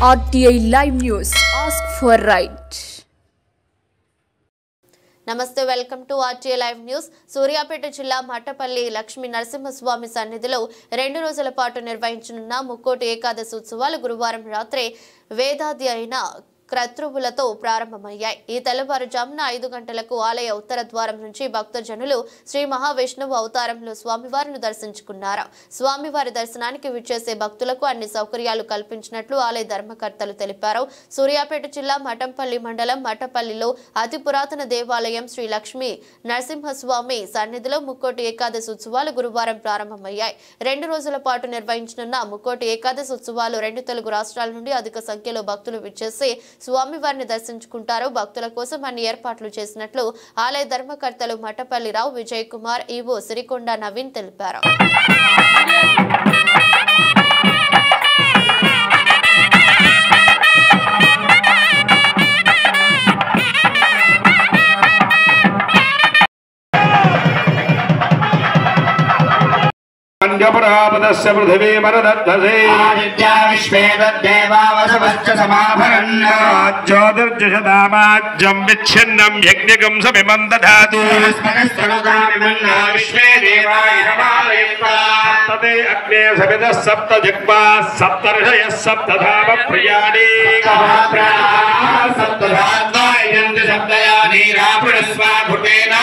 RTI Live News. Ask for right. నమస్తే, welcome to RTI Live News. Suryapet జిల్లా మట్టపల్లి లక్ష్మీ నరసింహస్వామి సన్నిధిలో 2 రోజుల పాటు నిర్వహించనున్న ముక్కోటి ఏకాదశి ఉత్సవాలు గురువారం రాత్రి వేదాధ్యయన క్రతువులతో ప్రారంభమయ్యాయి. ఈ తెల్లవారుజామున 5 గంటలకు ఆలయ ఉత్తర ద్వారం నుంచి భక్తజనులు శ్రీ మహావిష్ణువు అవతారంలో స్వామివారిని దర్శించుకున్నారు. స్వామివారి దర్శనానికి విచ్చేసే భక్తులకు అన్ని సౌకర్యాలు కల్పించినట్లు ఆలయ ధర్మకర్తలు తెలిపారు. సూర్యాపేట జిల్లా మఠంపల్లి మండలం మట్టపల్లిలో అతి పురాతన దేవాలయం శ్రీ లక్ష్మీ నరసింహస్వామి సన్నిధిలో ముక్కోటి ఏకాదశి ఉత్సవాలు గురువారం ప్రారంభమయ్యాయి. 2 రోజుల పాటు నిర్వహించనున్న ముక్కోటి ఏకాదశి ఉత్సవాలు 2 తెలుగు రాష్ట్రాల నుండి అధిక సంఖ్యలో భక్తులు విచ్చేసి స్వామివారిని దర్శించుకుంటారు. భక్తుల కోసం అన్ని ఏర్పాట్లు చేసినట్లు ఆలయ ధర్మకర్తలు మట్టపల్లి రావు విజయ్ కుమార్, ఈవో సిరికొండ నవీన్ తెలిపారు. पंजपुरापदस्य पृथिवी मरुदत्तसे आदित्या विश्वे तद्देवा वसवश्च समाभरन् ज्योतिर्जशदामाज्यं विच्छिन्नं यज्ञकं समिमं दधातु स्मरस्तनुगामिमन्ना विश्वे देवा इदमालयन्ता तते अग्ने सवितः सप्त जिह्वा सप्तर्षयः सप्तधाम प्रियाणि सप्तधात्वायन्ति शब्दयानि रापुरस्वा भूतेन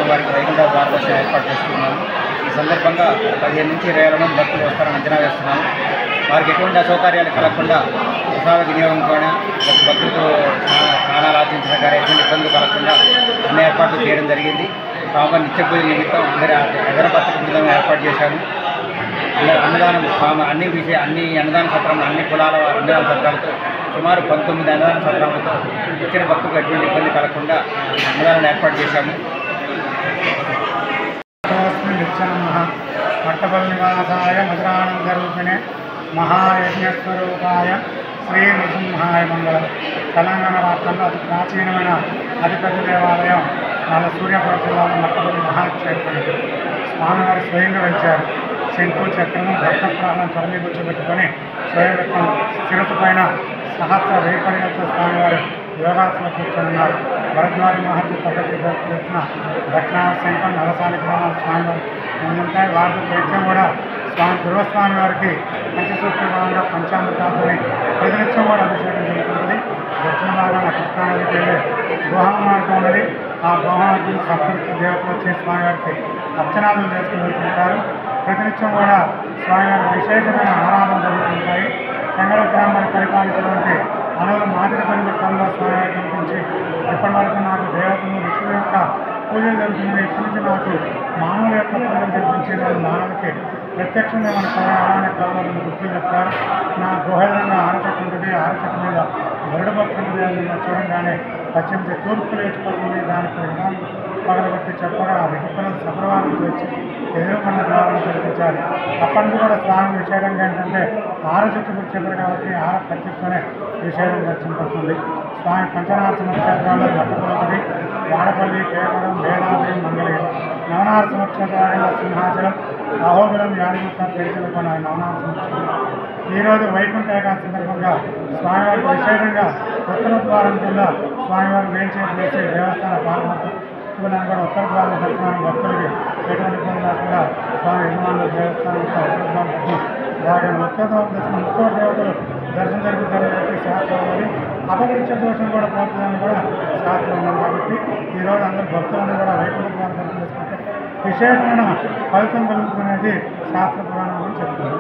వారికి వైకుంఠ ద్వారదర్శనం ఏర్పాటు చేస్తున్నాము. ఈ సందర్భంగా 15 నుంచి 20 మంది భక్తులు వస్తారని అంచనా వేస్తున్నాము. వారికి ఎటువంటి అసౌకర్యాలు కలగకుండా ప్రసాద వినియోగం కూడా భక్తులతో స్నానాలు ఆచరించడం కానీ ఎటువంటి ఇబ్బందులు కలగకుండా అన్ని ఏర్పాట్లు చేయడం జరిగింది. స్వామివారి నిత్య పూజ నిమిత్తం అందరి అగరబత్తిక బృందం ఏర్పాటు చేశాము. అన్నదానం అన్ని అన్నదాన సత్రాలు అన్ని కులాల అన్నదాన సత్రాలతో సుమారు 19 అన్నదాన సత్రాలతో వచ్చిన భక్తులకు ఎటువంటి ఇబ్బంది కలగకుండా అన్నదానం ఏర్పాటు చేశాము. మట్టపల్లి నివాసాయ మధురానందరూపిణే మహాయజ్ఞస్వరూపాయ శ్రీ నృసింహాయ మంగళం. తెలంగాణ రాష్ట్రంలో అతి ప్రాచీనమైన అతిపెద్ద దేవాలయం మన సూర్యాపేట జిల్లాలో మట్టపల్లి మహాక్షేత్రం. స్వామివారు స్వయంగా వెలిచారు. శంకు చక్రము భక్త ప్రాణం తరలిపుచ్చుపెట్టుకొని స్వయం శిరస్సు పైన సహస్ర వైపర్యాలతో స్వామివారు యోగాసన కూర్చొన్నారు. భరద్వారి మహర్షి తపస్సు చేసిన దక్షిణాన శంఖం నలసాని గ్రామాల స్వామివారు ఉంటాయి. వాటి ప్రత్యం కూడా గురుస్వామి వారికి పంచసూత్రంగా పంచామృతాలతో ప్రతినిత్యం కూడా అభిషేకం జరుగుతుంది. దక్షిణ భాగాన కృష్ణానదికి వెళ్ళి గోహా మార్గం ఉన్నది. ఆ గోహాకి సప్తృప్తి దేవతలు వచ్చి స్వామివారికి అర్చనాలు చేసుకుని వెళ్తుంటారు. ప్రతినిత్యం కూడా స్వామివారికి విశేషమైన ఆరాధన జరుగుతుంటాయి. చెంగళ గ్రామాన్ని పరిపాలించినటువంటి అనువుల మాదిరి పరిమితంలో స్వామివారికి కనిపించి ఇప్పటి వరకు నాకు దేవతలు విష్ణు యొక్క నుంచి మానవుడికి ప్రత్యక్షంగా మన అలానే కావాలని గుర్తులు చెప్తారు. నా గుహలంగా ఆరచెట్టు ఉంటుంది, ఆరచెట్టు మీద గరుడ భక్తి ఉంటుంది అని చూడంగానే పశ్చిమ తూర్పు లేచిపోతుంది. దానికి విధానం పగలబట్టి చెప్పగా రెడ్డిపల్లి సప్రవాహం వచ్చి ఎదురుకొన్న ద్వారాన్ని కల్పించారు. అప్పటి నుంచి కూడా స్వామి విశేషంగా ఏంటంటే ఆరచెట్టు గురించి చెప్పారు కాబట్టి ఆర పచ్చితోనే విశేషం దర్శనపడుతుంది. స్వామి పంచనాథ క్షేత్రాల్లో మట్టపల్లి, వాడపల్లి, కేవలం, వేదాద్రి, మంగళగిరి నవనాథ క్షేత్రాల సింహాచలం, అహోబిలం, యాడిముక్క, పేరుకొన నవనాథ క్షేత్రం. ఈరోజు వైకుంఠ ఏకాదశి సందర్భంగా స్వామివారికి విశేషంగా ఉత్తర ద్వారం కింద స్వామివారికి వేంచేసి చేసి దేవస్థాన పాల్గొంటారు. కూడా ఉత్తర ద్వారం దర్శనాన్ని భక్తులకి ఎటువంటి ఇబ్బంది లేకుండా స్వామి యజమానులు దేవస్థానం ఉత్తర ద్వారం దర్శనం బాగా ఉత్తర ద్వారం దర్శనం ముక్కోటి దేవతలు దర్శనం జరుగుతుందని చెప్పి శాస్త్రం ఉన్నది. అపరిచ దోషం కూడా పోతుందని కూడా శాస్త్రం ఉన్నది. కాబట్టి ఈరోజు అందరూ భక్తులను కూడా వైకుంఠ ద్వారం దర్శనం చేసుకుంటే విశేషమైన ఫలితం కలుగుతున్నది శాస్త్ర పురాణం అని చెప్తున్నారు.